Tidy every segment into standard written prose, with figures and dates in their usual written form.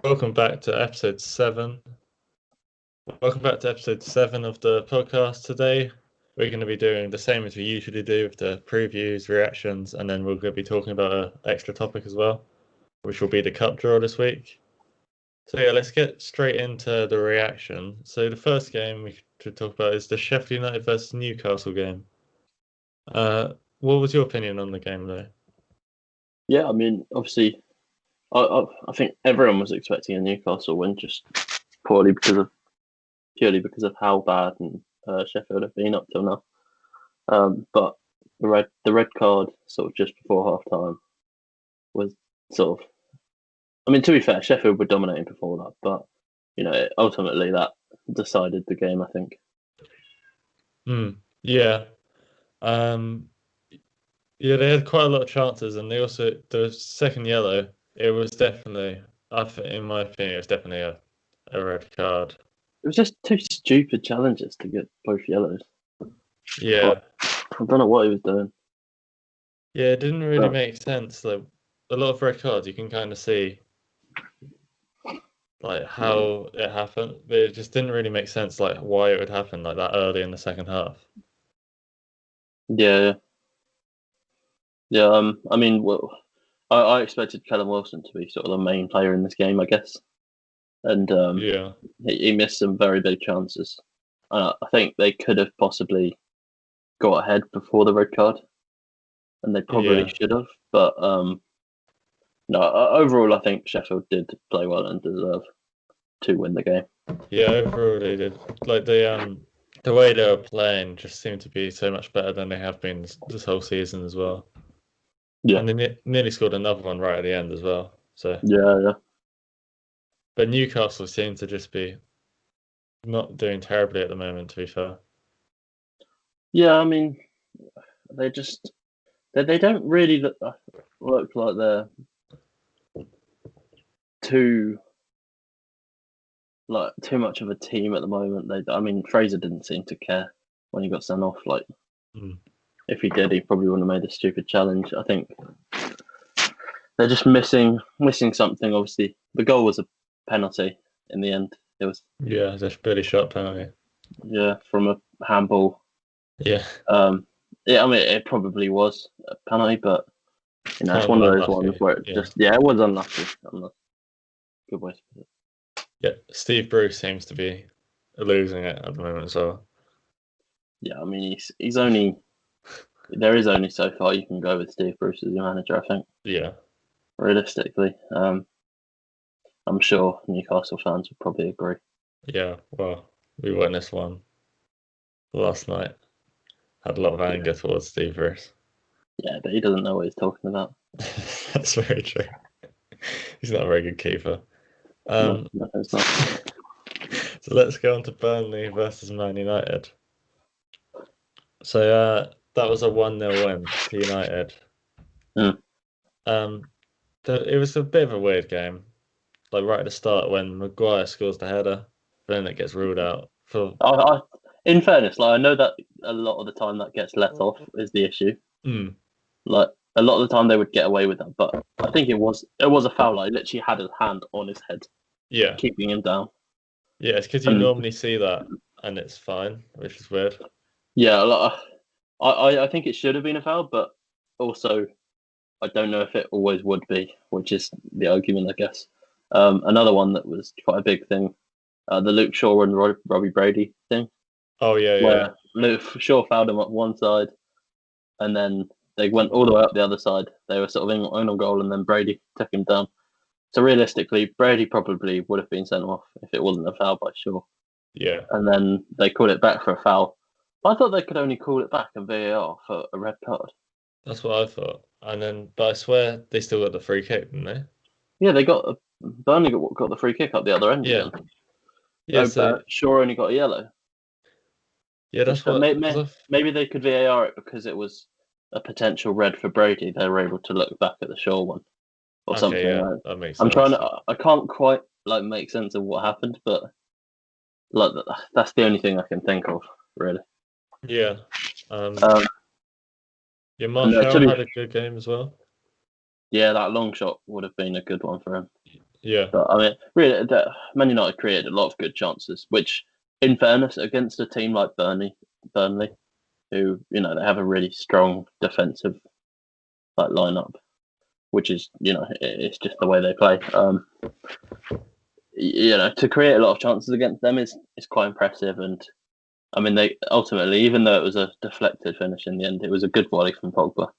Welcome back to episode 7. Welcome back to episode 7 of the podcast. Today, we're going to be doing the same as we usually do with the previews, reactions, and then we're going to be talking about an extra topic as well, which will be the cup draw this week. So, yeah, let's get straight into the reaction. So, the first game we should talk about is the Sheffield United versus Newcastle game. What was your opinion on the game, though? Yeah, I mean, obviously, I think everyone was expecting a Newcastle win, just purely because of how bad Sheffield have been up till now. But the red card sort of just before half time was sort of. I mean, to be fair, Sheffield were dominating before that, but ultimately that decided the game, I think. Yeah. Yeah, they had quite a lot of chances, and the second yellow. It was definitely, in my opinion, it was definitely a red card. It was just two stupid challenges to get both yellows. Yeah, I don't know what he was doing. yeah, it didn't really make sense. Like a lot of red cards, you can kind of see like how it happened, but it just didn't really make sense, like why it would happen like that early in the second half. Yeah. I mean, I expected Callum Wilson to be sort of the main player in this game, I guess, and Yeah, he missed some very big chances. I think they could have possibly got ahead before the red card, and they probably should have. But no, overall, I think Sheffield did play well and deserve to win the game. Yeah, overall they did. Like the way they were playing just seemed to be so much better than they have been this whole season as well. Yeah, And they nearly scored another one right at the end as well. So yeah. but Newcastle seem to just be not doing terribly at the moment, to be fair. Yeah, I mean, they just they don't really look like they're too too much of a team at the moment. I mean, Fraser didn't seem to care when he got sent off. Like, if he did, he probably wouldn't have made a stupid challenge. I think they're just missing something. Obviously, the goal was a penalty in the end. It was just barely shot penalty. Yeah, from a handball. Yeah. Yeah, I mean, it probably was a penalty, but it's one of those ones where it it was unlucky. Good way to put it. Yeah, Steve Bruce seems to be losing it at the moment, so. Yeah, I mean, he's only. There is only so far you can go with Steve Bruce as your manager, I think. Yeah. Realistically, I'm sure Newcastle fans would probably agree. Yeah, well, we witnessed one last night. Had a lot of anger towards Steve Bruce. Yeah, but he doesn't know what he's talking about. That's very true. He's not a very good keeper. No, it's not. So let's go on to Burnley versus Man United. So that was a 1-0 win to United. It was a bit of a weird game. Like right at the start when Maguire scores the header, then it gets ruled out. In fairness, I know that a lot of the time that gets let off is the issue. Like a lot of the time they would get away with that, but I think it was a foul. He literally had his hand on his head, keeping him down. Yeah, it's because you normally see that and it's fine, which is weird. Yeah, I think it should have been a foul, but also I don't know if it always would be, which is the argument, I guess. Another one that was quite a big thing, the Luke Shaw and Robbie Brady thing. Oh yeah, where Luke Shaw fouled him up one side, and then they went all the way up the other side. They were sort of in on goal, and then Brady took him down. So realistically, Brady probably would have been sent off if it wasn't a foul by Shaw. Yeah. And then they called it back for a foul. I thought they could only call it back in VAR for a red card. That's what I thought. But I swear they still got the free kick, didn't they? Yeah, Burnley got the free kick up the other end. Yeah. Again. Yeah. So Shaw only got a yellow. Yeah, that's what. Maybe they could VAR it because it was a potential red for Brady. They were able to look back at the Shaw one or something. Yeah, that makes sense. I can't quite make sense of what happened, but that's the only thing I can think of, really. Yeah. Martial had a good game as well. Yeah, that long shot would have been a good one for him. Yeah. But I mean, really, Man United created a lot of good chances, which, in fairness, against a team like Burnley, who they have a really strong defensive lineup, which is it's just the way they play. To create a lot of chances against them is quite impressive, and I mean they ultimately, even though it was a deflected finish in the end, it was a good volley from Pogba.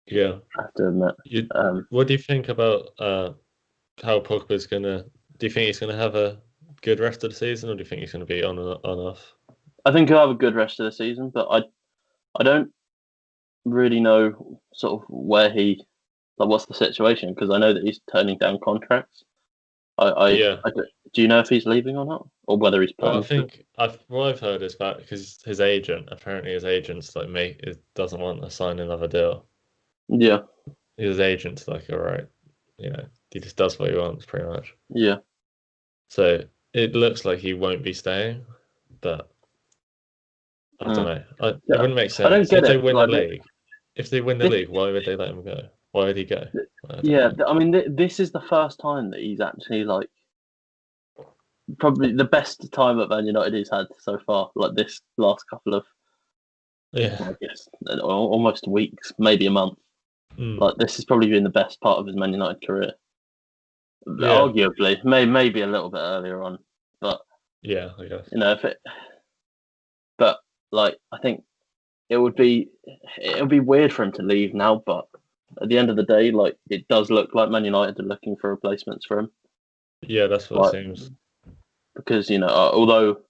Yeah, I have to admit. What do you think about how Pogba's gonna? Do you think he's gonna have a good rest of the season, or do you think he's gonna be on and off? I think he'll have a good rest of the season, but I don't really know sort of where what's the situation, because I know that he's turning down contracts. Yeah. Do you know if he's leaving or not, or whether he's Well, I planning? think what I've heard is that because his agent's doesn't want to sign another deal. Yeah, His agent's like, all right, he just does what he wants pretty much. yeah. So it looks like he won't be staying, but I don't know. It wouldn't make sense. I don't get if they it. win the league. If they win the league, why would they let him go? Why would he go? I mean, this is the first time that he's actually probably the best time that Man United has had so far. Like this last couple of, I guess, almost weeks, maybe a month. Like this has probably been the best part of his Man United career. Yeah. Arguably, maybe a little bit earlier on, but yeah, I guess but I think it would be weird for him to leave now. But at the end of the day, it does look like Man United are looking for replacements for him. Yeah, that's what it seems. Because although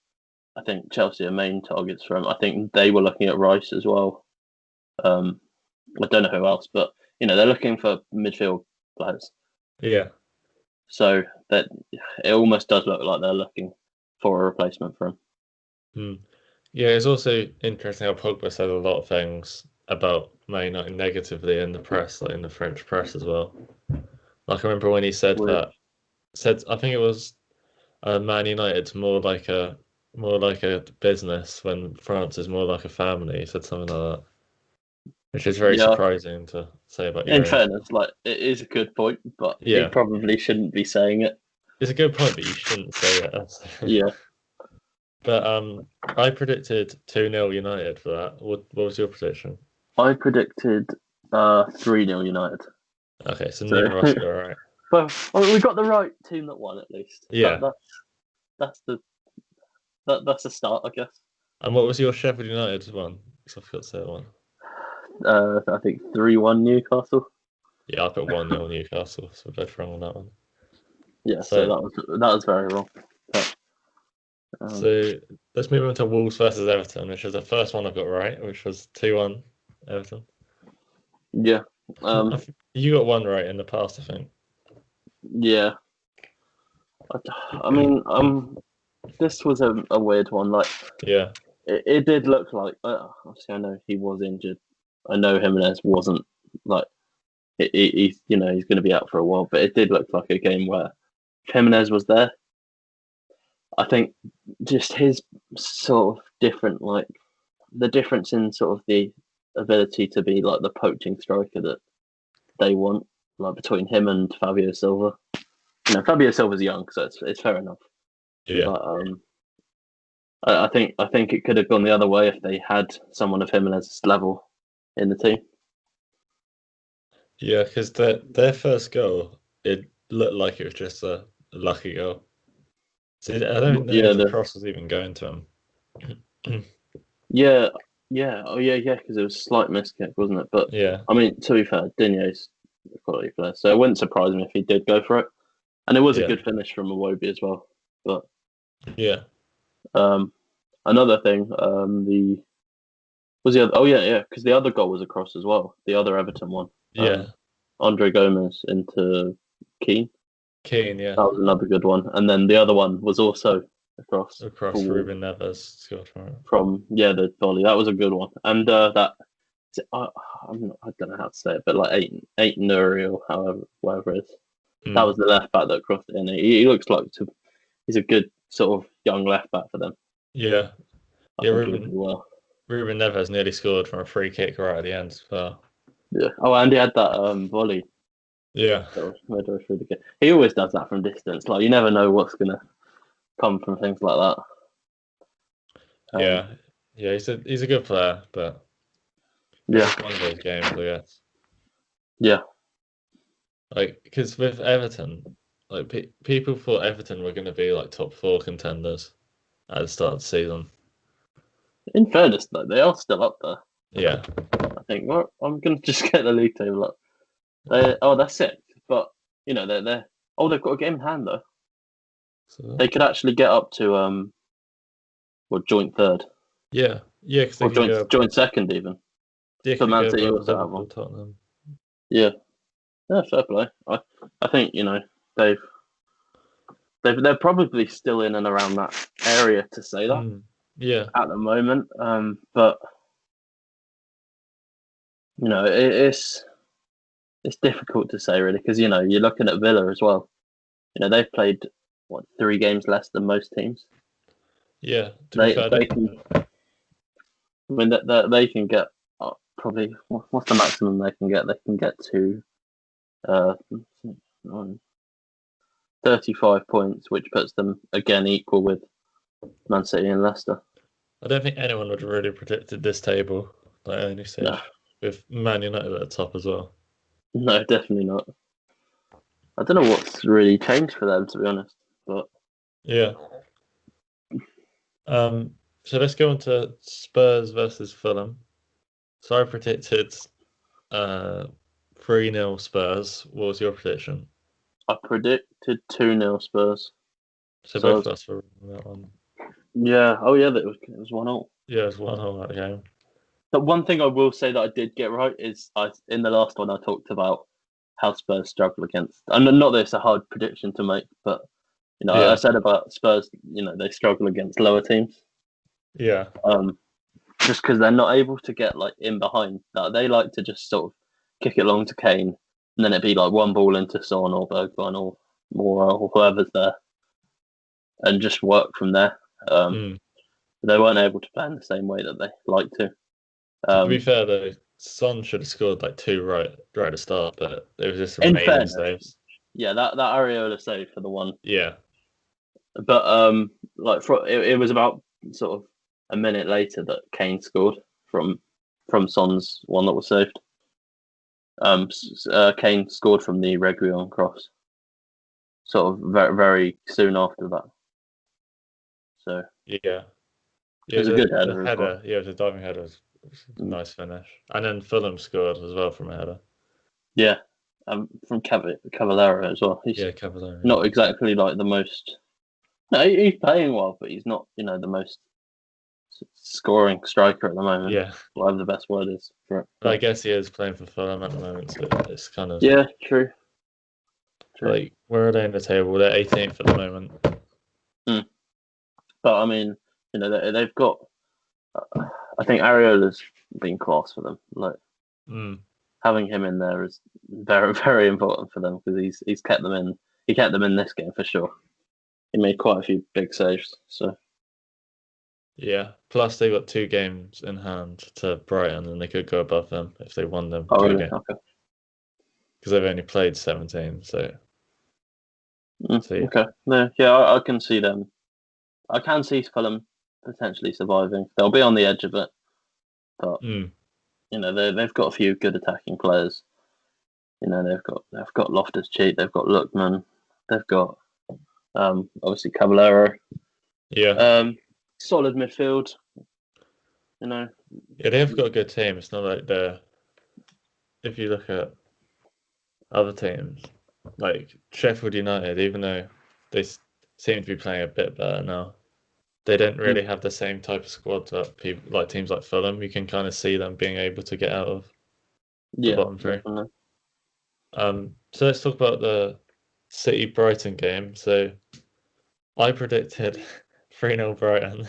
I think Chelsea are main targets for him, I think they were looking at Rice as well. I don't know who else, but they're looking for midfield players. Yeah. So that it almost does look like they're looking for a replacement for him. Yeah, it's also interesting how Pogba said a lot of things about Man United negatively in the press, like in the French press as well. I remember when he said I think it was Man United's more like a business when France is more like a family. He said something like that, which is very surprising to say about your In fairness, it is a good point, but he probably shouldn't be saying it. It's a good point, but you shouldn't say it. Yeah. But I predicted 2-0 United for that. What was your prediction? I predicted 3-0 United. Okay, so neither of us got right. Well, we got the right team that won at least. Yeah. That's the start, I guess. And what was your Sheffield United one? Because I forgot to say that one. I think 3-1 Newcastle. Yeah, I put 1-0 Newcastle, so we're both wrong on that one. Yeah, so that was very wrong. But, so let's move on to Wolves versus Everton, which was the first one I got right, which was 2-1 Everton. Yeah. You got one right in the past, I think. Yeah. I mean, this was a weird one. It did look like. Obviously, I know he was injured. I know Jimenez wasn't. He's going to be out for a while, but it did look like a game where Jimenez was there. I think just his sort of different, the difference in sort of the ability to be the poaching striker that they want, between him and Fabio Silva. Fabio Silva's young, so it's fair enough. Yeah. But I think it could have gone the other way if they had someone of Jimenez's level in the team. Yeah, because their first goal, it looked like it was just a lucky goal. So I don't know if the cross was even going to him. Yeah, because it was a slight miskick, wasn't it? But yeah, I mean, to be fair, Digne's a quality player, so it wouldn't surprise me if he did go for it. And it was a good finish from Iwobi as well. But yeah. Another thing, was the other? Oh yeah, because the other goal was a cross as well. The other Everton one. Yeah. Andre Gomez into Keane. Keane, yeah. That was another good one. And then the other one was also across Ruben Neves scored from the volley. That was a good one. And that I don't know how to say it, but eight Nuri or whatever it is. That was the left back that crossed it in. He looks like he's a good sort of young left back for them. Yeah. Ruben Neves nearly scored from a free kick right at the end as well. Yeah. Oh, and he had that volley Yeah, Midway through the game. He always does that from distance. Like you never know what's gonna come from things like that. yeah, yeah. He's a good player, but Yeah, it's one of those games, I guess. yeah. Like, because with Everton, like people thought Everton were going to be like top 4 contenders at the start of the season. In fairness, though, they are still up there. Yeah, I think. Well, I'm gonna just get the league table up. They're sixth, but they're. Oh, they've got a game in hand though. so They could actually get up to joint third yeah, because they or can go, joint second even. they For can Man go City above also have Liverpool, one. Tottenham. Yeah, fair play. I think they're probably still in and around that area to say that Yeah, at the moment. But it's difficult to say really because you're looking at Villa as well. They've played 3 games less than most teams. yeah. To be fair, They can. I mean, that they can get probably what's the maximum they can get? They can get to 35 points, which puts them again equal with Man City and Leicester. I don't think anyone would have really predicted this table, like early stage, No, with Man United at the top as well. no, definitely not. I don't know what's really changed for them, to be honest. But Yeah. So let's go on to Spurs versus Fulham. So I predicted 3-0 Spurs. What was your prediction? I predicted 2-0 Spurs. So So both of us were on that one. yeah, it was 1-0. Yeah, it was 1-0 that game. But one thing I will say that I did get right is in the last one I talked about how Spurs struggle against. And not that it's a hard prediction to make, but I said about Spurs. They struggle against lower teams. Yeah. Just because they're not able to get like in behind. They like to just sort of kick it long to Kane, and then it'd be like one ball into Son or Bergwijn or Moura or whoever's there, and just work from there. They weren't able to play in the same way that they like to. To be fair though, Son should have scored like 2 right at the start, but it was just In amazing fairness, saves. yeah, that Areola save for the one. Yeah. But it was about sort of a minute later that Kane scored from Son's one that was saved. Kane scored from the Reguilon cross, sort of very, very soon after that. So Yeah. it was a good header. Yeah, it was a diving header. It was a nice finish. And then Fulham scored as well from a header. Yeah, from Cavallero as well. He's Cavallero. not exactly like the most. No, he's playing well, but he's not, the most scoring striker at the moment. Yeah. Whatever the best word is for it. I guess he is playing for Fulham at the moment, so it's kind of... Yeah, true. Like, where are they in the table? They're 18th at the moment. But I mean, they've got. I think Areola's been class for them. Like having him in there is very, very important for them because he's kept them in. He kept them in this game for sure. He made quite a few big saves. So yeah. Plus, they got 2 games in hand to Brighton, and they could go above them if they won them. Oh, really? Okay. Because they've only played 17, so. Yeah. Okay. No, yeah, I can see them. I can see Fulham potentially surviving. They'll be on the edge of it, but they've got a few good attacking players. They've got Loftus-Cheek, they've got Lookman, they've got obviously Cavallero. Yeah. Solid midfield. Yeah, they've got a good team. It's not like they're. If you look at other teams, like Sheffield United, even though they seem to be playing a bit better now, they don't really have the same type of squad that people like teams like Fulham. You can kind of see them being able to get out of the bottom 3. Definitely. So let's talk about the City Brighton game. So I predicted 3-0 Brighton.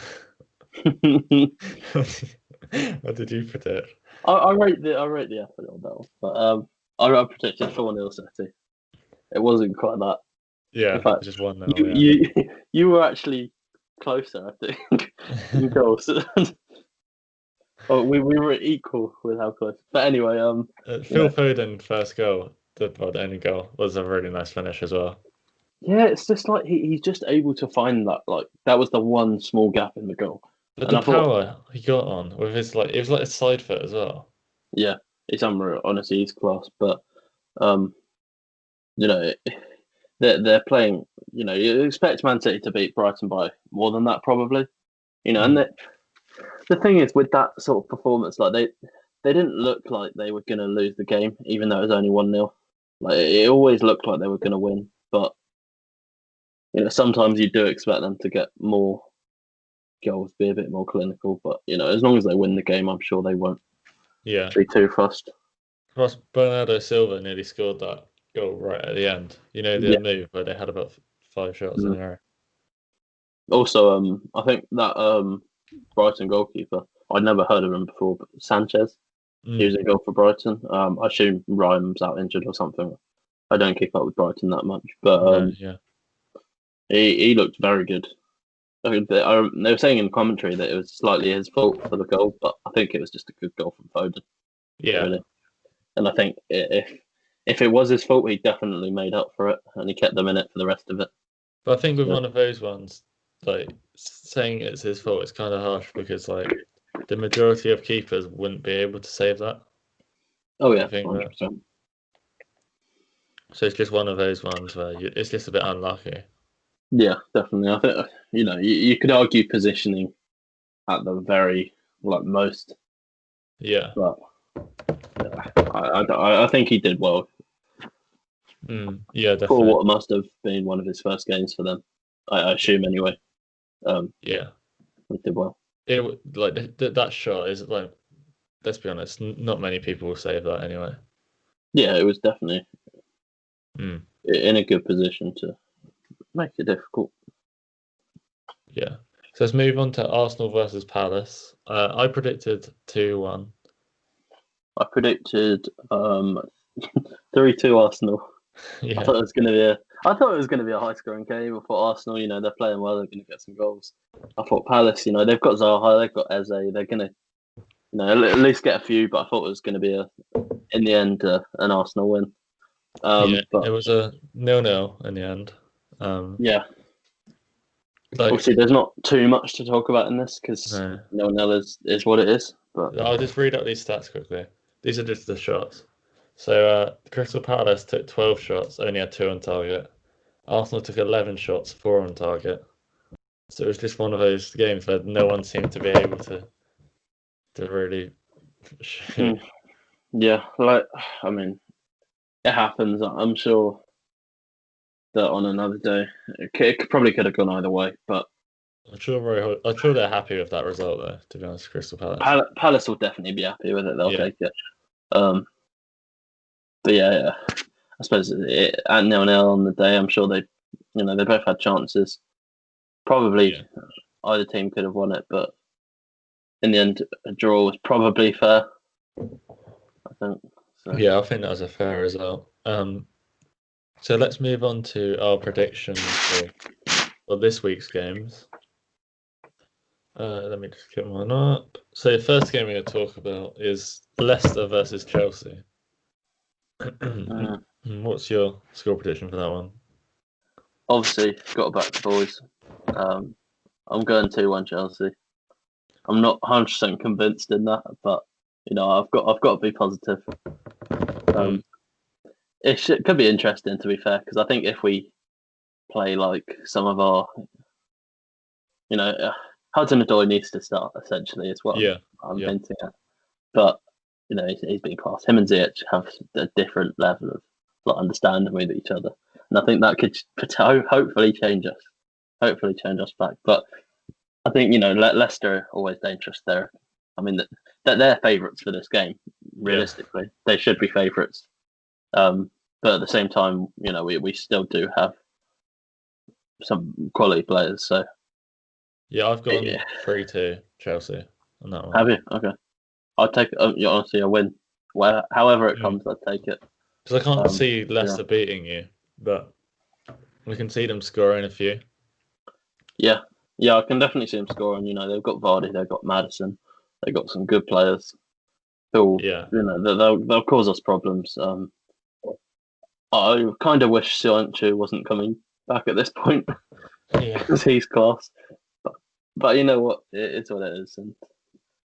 What did you predict? I rate the effort on that one, but I predicted 4-0 City. It wasn't quite that. Yeah, in fact, just 1-0. You were actually closer, I think, in goals. Oh, we were equal with how close. But anyway, Phil Foden first goal. the only goal was a really nice finish as well. Yeah, it's just like he's just able to find that. Like that was the one small gap in the goal, But and the I thought, power he got on with his it was like a side foot as well. yeah, it's unreal. Honestly, he's class. But um, you know, they're playing. You know, you expect Man City to beat Brighton by more than that, probably. You know, and the thing is with that sort of performance, like they didn't look like they were going to lose the game, even though it was only 1-0. Like it always looked like they were going to win, but you know, sometimes you do expect them to get more goals, be a bit more clinical. But you know, as long as they win the game, I'm sure they won't Yeah. be too fussed. Plus, Bernardo Silva nearly scored that goal right at the end. You know, the Yeah. move where they had about 5 shots in a row. Also, I think that Brighton goalkeeper, I'd never heard of him before, but Sanchez, he was in goal for Brighton. I assume Ryan's out injured or something. I don't keep up with Brighton that much, but Yeah. he looked very good. They were saying in commentary that it was slightly his fault for the goal, but I think it was just a good goal from Foden. Yeah. Really. And I think if it was his fault, he definitely made up for it, and he kept them in it for the rest of it. But I think with one of those ones, like saying it's his fault, it's kind of harsh because like the majority of keepers wouldn't be able to save that. Oh yeah, I think 100%. that. So it's just one of those ones where it's just a bit unlucky. Yeah, definitely. I think you could argue positioning at the very most. Yeah. But I think he did well Yeah, definitely. for what must have been one of his first games for them. I assume anyway. Yeah, he did well. It like that shot is like, let's be honest, not many people will save that anyway. Yeah, it was definitely in a good position to make it difficult. Yeah. So let's move on to Arsenal versus Palace. I predicted 2-1. I predicted 3-2 Arsenal. Yeah. I thought it was going to be a high scoring game. I thought Arsenal, they're playing well, they're going to get some goals. I thought Palace, they've got Zaha, they've got Eze, they're going to, at least get a few. But I thought it was going to be in the end, an Arsenal win. But it was a 0-0 in the end. Yeah. Obviously, there's not too much to talk about in this because 0-0 is what it is. But I'll just read out these stats quickly. These are just the shots. So Crystal Palace took 12 shots, only had 2 on target. Arsenal took 11 shots, 4 on target. So it was just one of those games where no one seemed to be able to really shoot. Yeah, it happens. I'm sure that on another day, it probably could have gone either way, but I'm sure they're happy with that result, though. To be honest, Crystal Palace. Palace will definitely be happy with it. They'll take it. But yeah, I suppose at 0-0 on the day, I'm sure they both had chances. Probably either team could have won it, but in the end, a draw was probably fair. I think. So. Yeah, I think that was a fair result. So let's move on to our predictions for this week's games. Let me just get one up. So the first game we're going to talk about is Leicester versus Chelsea. What's your score prediction for that one? Obviously, got to back the boys. I'm going 2-1 Chelsea. I'm not 100% convinced in that, but I've got to be positive. It could be interesting, to be fair, because I think if we play like some of our, Hudson-Odoi needs to start, essentially, is what I'm hinting at. But, he's been class. Him and Ziyech have a different level of understanding with each other. And I think that could hopefully change us. Hopefully change us back. But I think, Leicester are always dangerous there. I mean, they're favourites for this game, realistically. They should be favourites. But at the same time, we still do have some quality players. So yeah, I've gone 3-2 Chelsea on that one. Have you? Okay. I'll take it. Honestly, I win. However it comes, I'll take it. Because I can't see Leicester beating you, but we can see them scoring a few. Yeah, I can definitely see them scoring. They've got Vardy, they've got Maddison, they've got some good players. Who, they'll cause us problems. I kind of wish Southampton wasn't coming back at this point Yeah, because he's class. But you know what? It's what it is, and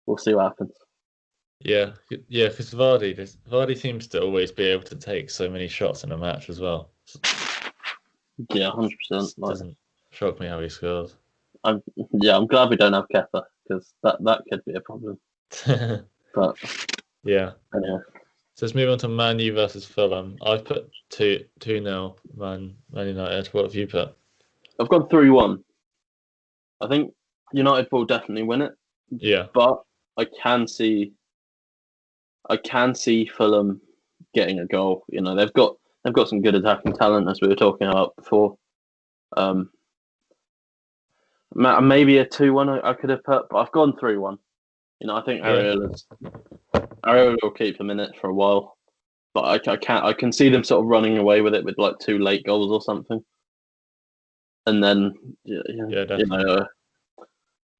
we'll see what happens. yeah. Because Vardy seems to always be able to take so many shots in a match as well. Yeah, 100%. Like, Doesn't shock me how he scores. I'm glad we don't have Kepa because that could be a problem. But Yeah. anyway, So let's move on to Man U versus Fulham. I've put 2-0 Man United. What have you put? I've gone 3-1. I think United will definitely win it, Yeah. but I can see Fulham getting a goal. You know, they've got some good attacking talent as we were talking about before. Maybe a 2-1 I could have put, but I've gone 3-1. You know, I think Areola will keep him in it for a while, but I can see them sort of running away with it with like 2 late goals or something, and then Definitely. you know,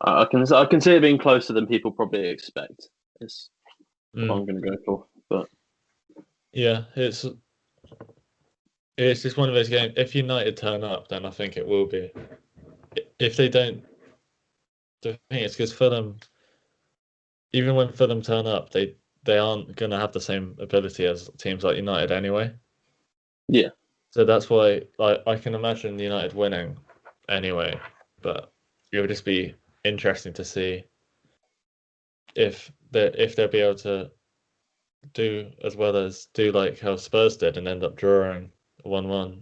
I can see it being closer than people probably expect. Is what I'm going to go for, but yeah, it's just one of those games. If United turn up, then I think it will be. If they don't, the thing is because Fulham, even when Fulham turn up, they aren't going to have the same ability as teams like United anyway. yeah. So that's why, like, I can imagine United winning anyway, but it would just be interesting to see if they'll be able to do as well as do like how Spurs did and end up drawing 1-1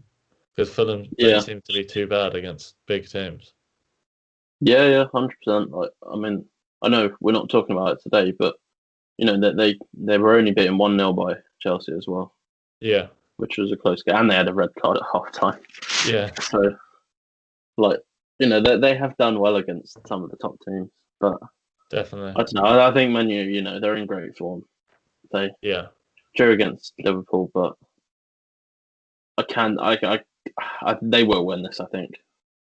because Fulham don't seem to be too bad against big teams. Yeah, 100%. Like, I mean, I know we're not talking about it today, but you know that they were only beaten 1-0 by Chelsea as well. Yeah, which was a close game, and they had a red card at half time. yeah, So, like, you know, they have done well against some of the top teams, but definitely. I don't know. I think Man U, you know, they're in great form. They drew against Liverpool, but they will win this. I think.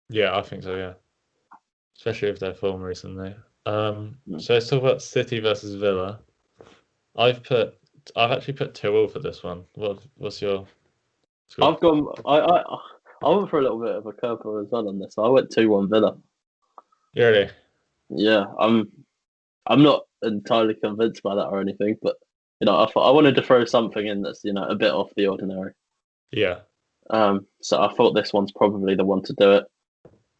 Yeah, I think so. Yeah, especially with their form recently. So let's talk about City versus Villa. I've actually put 2-2 for this one. What's your score? I've gone. I went for a little bit of a curveball as well on this. I went 2-1 Villa. Really? Yeah, I'm not entirely convinced by that or anything, but you know, I wanted to throw something in that's a bit off the ordinary. Yeah. So I thought this one's probably the one to do it.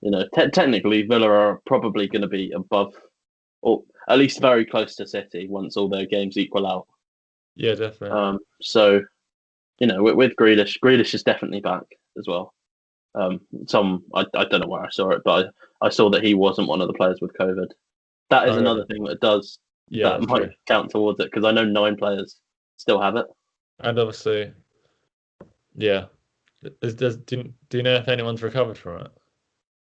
You know, technically Villa are probably going to be above, or at least very close to City once all their games equal out. Yeah, definitely. So you know, with Grealish is definitely back as well. I don't know where I saw it, but I saw that he wasn't one of the players with COVID. That is another thing that might count towards it because I know 9 players still have it. And obviously, yeah. Do you know if anyone's recovered from it?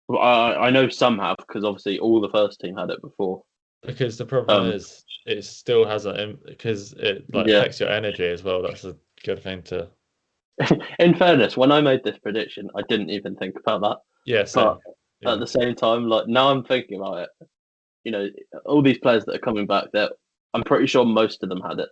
Well, I know some have because obviously all the first team had it before. Because the problem is it still has because it affects your energy as well. That's a good thing to. In fairness, when I made this prediction, I didn't even think about that. Yeah, same. But at the same time, like now I'm thinking about it. You know, all these players that are coming back, I'm pretty sure most of them had it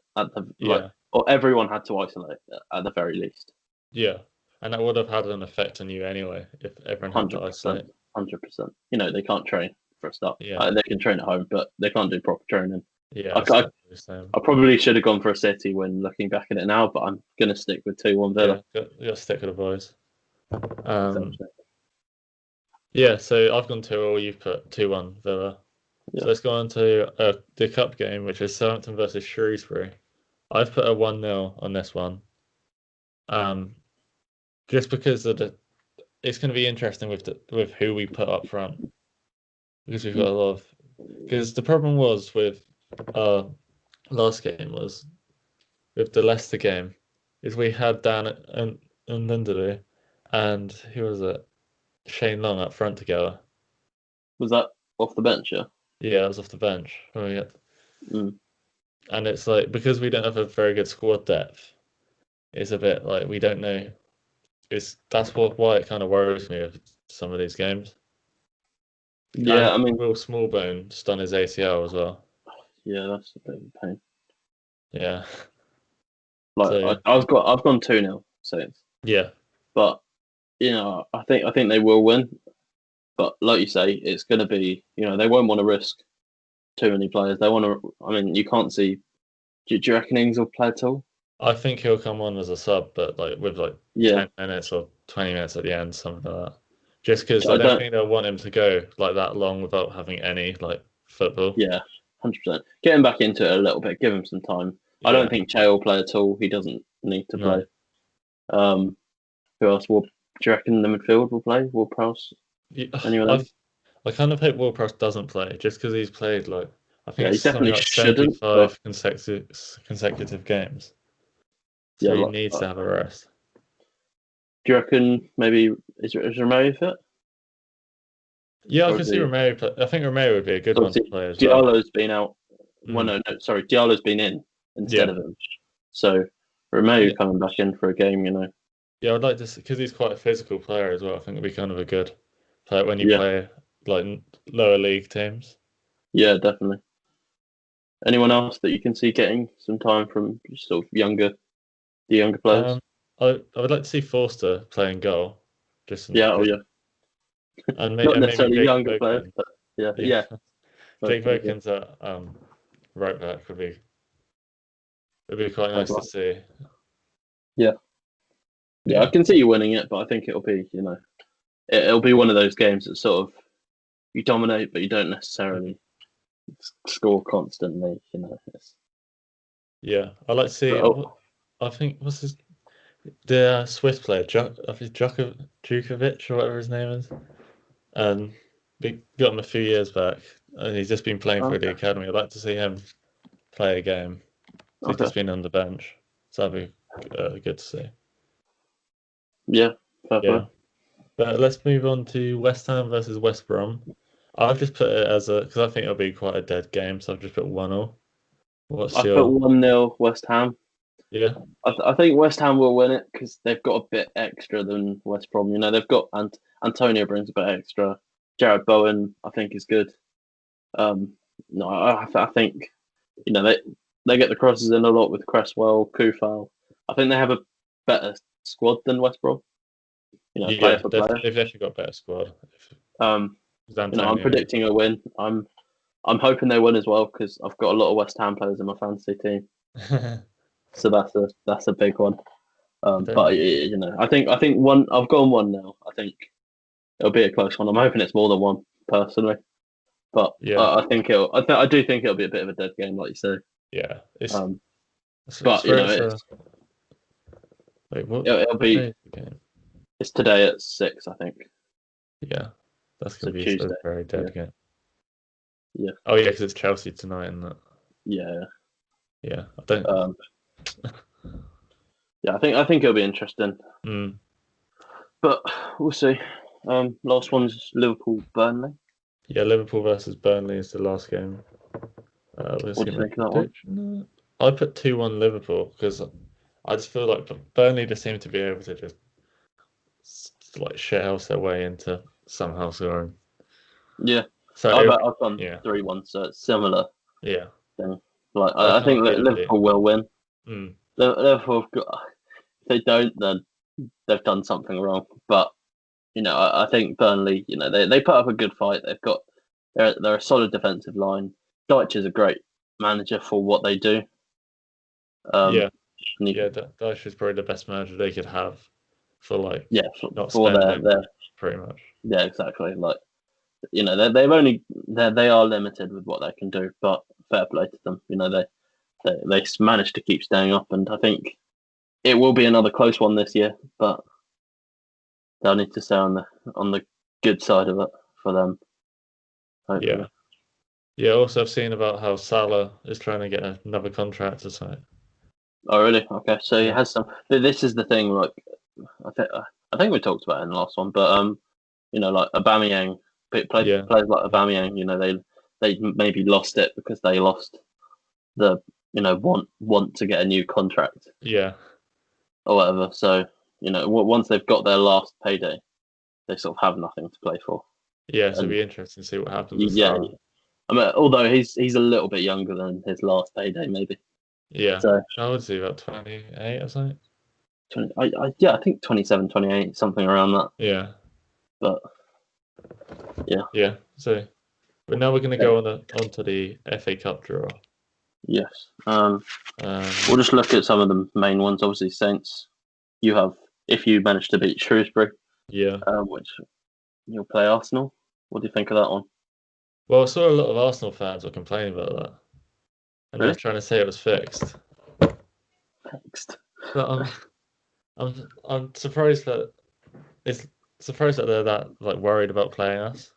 or everyone had to isolate at the very least. Yeah, and that would have had an effect on you anyway if everyone had to isolate. 100%. You know, they can't train for a start. Yeah, they can train at home, but they can't do proper training. Yeah, I probably should have gone for a City when looking back at it now, but I'm gonna stick with 2-1 Villa. Yeah, you got to stick with the boys. Yeah, so I've gone 2-2. You've put 2-1 Villa. Yeah. So let's go on to the cup game, which is Southampton versus Shrewsbury. I've put a 1-0 on this one. Just because it's going to be interesting with who we put up front, because we've got a lot of. Because the problem was with last game was with the Leicester game, is we had Dan and Lindelöf and who was it? Shane Long up front together. Was that off the bench? Yeah, it was off the bench. And it's like because we don't have a very good squad depth, it's a bit like we don't know. That's why it kind of worries me with some of these games. Yeah, and Will Smallbone just done his ACL as well. Yeah, that's a bit of a pain. Yeah. Like I've gone 2-0 Saints. Yeah. But I think they will win. But like you say, it's going to be they won't want to risk too many players. They want to. I mean, you can't see. Do you reckon Ings will play at all? I think he'll come on as a sub, but with 10 Yeah, minutes or 20 minutes at the end, something like that. Just because I I don't don't. think they'll want him to go that long without having any football. Yeah, 100%. Get him back into it a little bit. Give him some time. I don't Yeah. think Che will play at all. He doesn't need to No. play. Who else? Do you reckon the midfield will play? Will Prowse? Yeah, Anyone else? I kind of hope Ward-Prowse doesn't play just because he's played I think Yeah, he it's something definitely like shouldn't. But 75 consecutive games. yeah, So he needs to have a rest. do you reckon maybe is Romeo fit? Yeah, I Or can is see he? Romeo. I think Romeo would be a good one to Obviously, play as well. Diallo's been out. Well, Mm. no, sorry, Diallo's been in instead Yeah. of him. So Romeo Yeah. coming back in for a game, Yeah, I'd like to because he's quite a physical player as well. I think it'd be kind of a good player when you Yeah, play lower league teams. yeah, definitely. Anyone else that you can see getting some time from sort of the younger players? I would like to see Forster playing goal, Yeah, oh just yeah. and, Not and maybe necessarily Jake younger players, Voken. but yeah, Yeah, yeah. Jake Okay, yeah. Voken's at right back would be quite nice to see. Yeah, yeah. I can see you winning it, but I think it'll be it'll be one of those games that sort of you dominate, but you don't necessarily score constantly. Yeah, I like to see. But, I think what's the Swiss player, Djukovic or whatever his name is. We got him a few years back, and he's just been playing for the okay, academy. I'd like to see him play a game. So he's okay, just been on the bench, so that'd be good to see. yeah, fair play. Yeah, but let's move on to West Ham versus West Brom. I've just put it as because I think it'll be quite a dead game, so I've just put 1-1. What's I put your 1-0 West Ham. yeah? I think West Ham will win it because they've got a bit extra than West Brom. They've got Antonio brings a bit extra. Jared Bowen, I think, is good. No, I think they get the crosses in a lot with Cresswell, Kufal. I think they have a better squad than West Brom. Player Yeah, for player. they've definitely got a better squad. I'm Antonio. predicting a win. I'm hoping they win as well because I've got a lot of West Ham players in my fantasy team. So that's a big one. But I think one. I've gone 1-0. I think it'll be a close one. I'm hoping it's more than one personally, but Yeah, I think I do think it'll be a bit of a dead game, like you say. yeah. But Wait, it'll what day be is the game? it's today at 6, I think. Yeah, that's So gonna be Tuesday. a very dead game. Yeah. Oh yeah, because it's Chelsea tonight, isn't it? Yeah. Yeah, I don't. Yeah, I think it'll be interesting, but we'll see. Last one's Liverpool Burnley. Yeah, Liverpool versus Burnley is the last game. Let's What see do you my think of that one? prediction. I put 2-1 Liverpool because I just feel like Burnley just seem to be able to just shithouse their way into somehow scoring. Yeah. So I've gone yeah, 3-1, so it's similar. yeah. Thing. I think that Liverpool will win. Liverpool have got. If they don't, then they've done something wrong. But I think Burnley. They put up a good fight. They're a solid defensive line. Dyche is a great manager for what they do. Dyche is probably the best manager they could have for not for spending their pretty much. Yeah, exactly. They are limited with what they can do, but fair play to them. They managed to keep staying up, and I think it will be another close one this year, but they'll need to stay on the good side of it for them. Hopefully. Yeah. Yeah, also I've seen about how Salah is trying to get another contract or something. Oh, really? Okay, so he Yeah. has some. This is the thing. I think we talked about it in the last one, but like Aubameyang, players like Aubameyang, they maybe lost it because they lost the want to get a new contract. Yeah. Or whatever. So once they've got their last payday, they sort of have nothing to play for. Yeah, so it'll be interesting to see what happens with Yeah, Salah. I mean, although he's a little bit younger than his last payday, maybe. Yeah, So I would say about 28 or something. I think 27, 28, something around that. Yeah. But yeah. Yeah. So, but now we're going to go onto the FA Cup draw. Yes. We'll just look at some of the main ones. Obviously, Saints. You have, if you manage to beat Shrewsbury. Yeah. Which you'll play Arsenal. What do you think of that one? Well, I saw a lot of Arsenal fans were complaining about that, and Really? they're trying to say it was fixed. Fixed. But I'm surprised that they're that like worried about playing us.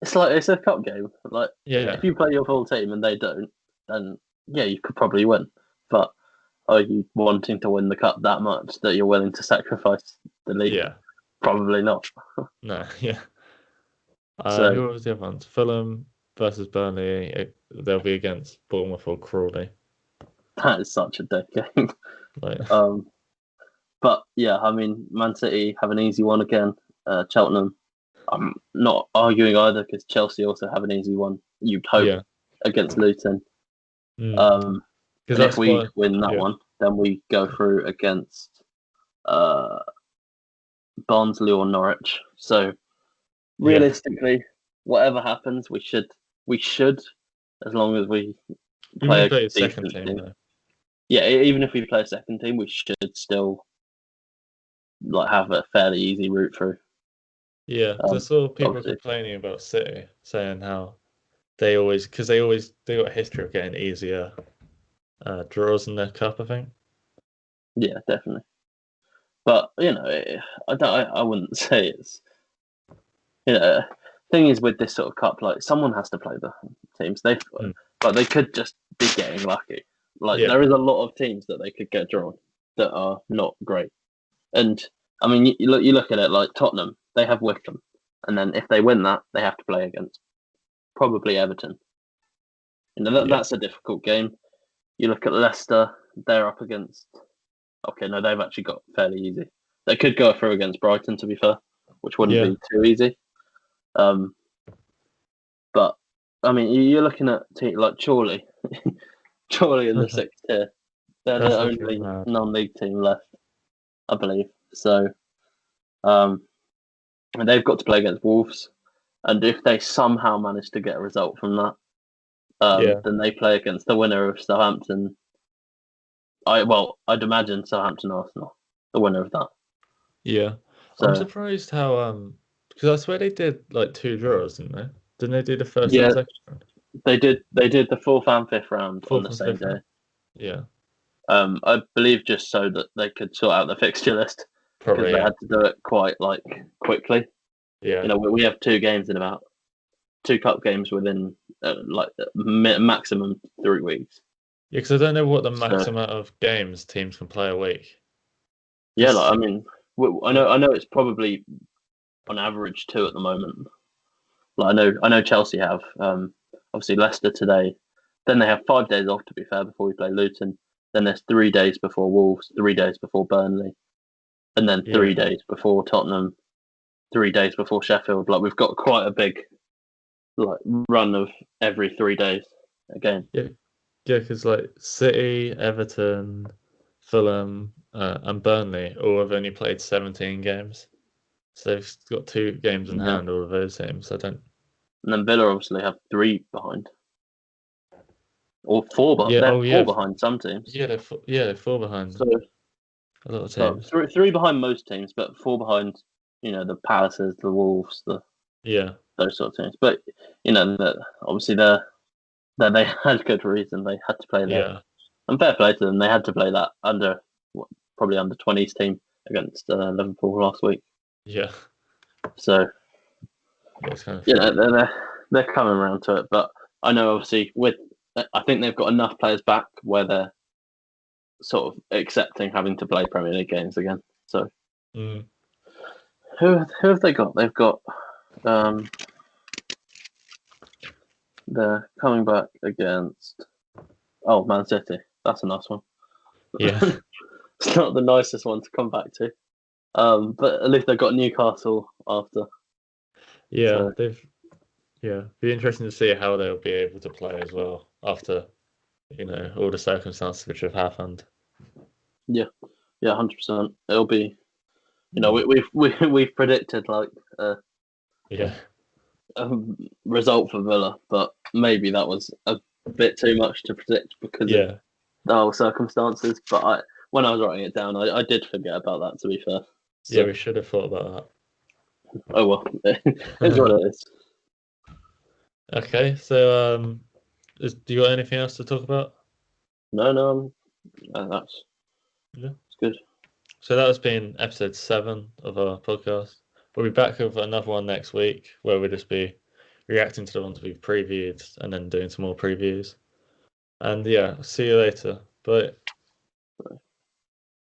It's a cup game. Like, Yeah. if you play your full team and they don't, then yeah, you could probably win. But are you wanting to win the cup that much that you're willing to sacrifice the league? Yeah. Probably not. No. Yeah. So who was the other ones? Fulham versus Burnley. They'll be against Bournemouth or Crawley. that is such a dead game. Like, But yeah, I mean, Man City have an easy one again. Cheltenham. I'm not arguing either because Chelsea also have an easy one. You'd hope against Luton. And if we win that one, then we go through against Barnsley or Norwich. So realistically, whatever happens, we should, as long as we play a second team. Though. Yeah, even if we play a second team, we should still like have a fairly easy route through. Yeah, I saw people complaining about City, saying how they got a history of getting easier draws in their cup. I think. Yeah, definitely. But I wouldn't say it's. Thing is with this sort of cup, like someone has to play the teams. But they could just be getting lucky. Like there is a lot of teams that they could get drawn that are not great. And I mean, you look at it like Tottenham. They have Wickham, and then if they win that, they have to play against probably Everton. That's a difficult game. You look at Leicester; they're up against. Okay, no, they've actually got fairly easy. They could go through against Brighton, to be fair, which wouldn't be too easy. But I mean, you're looking at like Chorley in the sixth tier. They're the only non-league team left, I believe. So, and they've got to play against Wolves, and if they somehow manage to get a result from that, then they play against the winner of Southampton. I'd imagine Southampton Arsenal, the winner of that. Yeah, so, I'm surprised how because I swear they did like 2 draws, didn't they? Didn't they do the first and second round? They did the 4th and 5th round on the same day. Yeah. I believe just so that they could sort out the fixture list. Probably they had to do it quite quickly. Yeah. We have 2 games in about 2 cup games within maximum 3 weeks. Yeah, because I don't know what the max amount of games teams can play a week. Yeah, I mean, I know it's probably on average 2 at the moment. Like I know Chelsea have obviously Leicester today. Then they have 5 days off, to be fair, before we play Luton. Then there's 3 days before Wolves, 3 days before Burnley, and then 3 days before Tottenham, 3 days before Sheffield. Like we've got quite a big run of every 3 days again. Yeah, because like City, Everton, Fulham, and Burnley all have only played 17 games. So they've got 2 games in hand, all of those teams. And then Villa obviously have 3 behind. Or 4 behind. They're 4 behind some teams. Yeah, they're 4 behind. So, a lot of teams. So 3 behind most teams, but 4 behind, the Palaces, the Wolves, those sort of teams. But obviously they had good reason. They had to play that. Yeah. And fair play to them. They had to play that probably under 20s team against Liverpool last week. Yeah. So it's kind of they're coming around to it. But I know obviously I think they've got enough players back where they're sort of accepting having to play Premier League games again. So who have they got? They've got they're coming back against Man City. That's a nice one. Yeah. It's not the nicest one to come back to. But at least they've got Newcastle after. Yeah, be interesting to see how they'll be able to play as well after, all the circumstances which have happened. Yeah, Yeah, 100%. It'll be, we've predicted like Yeah. a result for Villa, but maybe that was a bit too much to predict because of the whole circumstances. But when I was writing it down, I did forget about that. To be fair. So, yeah, we should have thought about oh well, it's what it is. Okay, so do you got anything else to talk about? No, that's it's good. So that has been episode 7 of our podcast. We'll be back with another one next week where we'll just be reacting to the ones we've previewed and then doing some more previews. And yeah, see you later. Bye.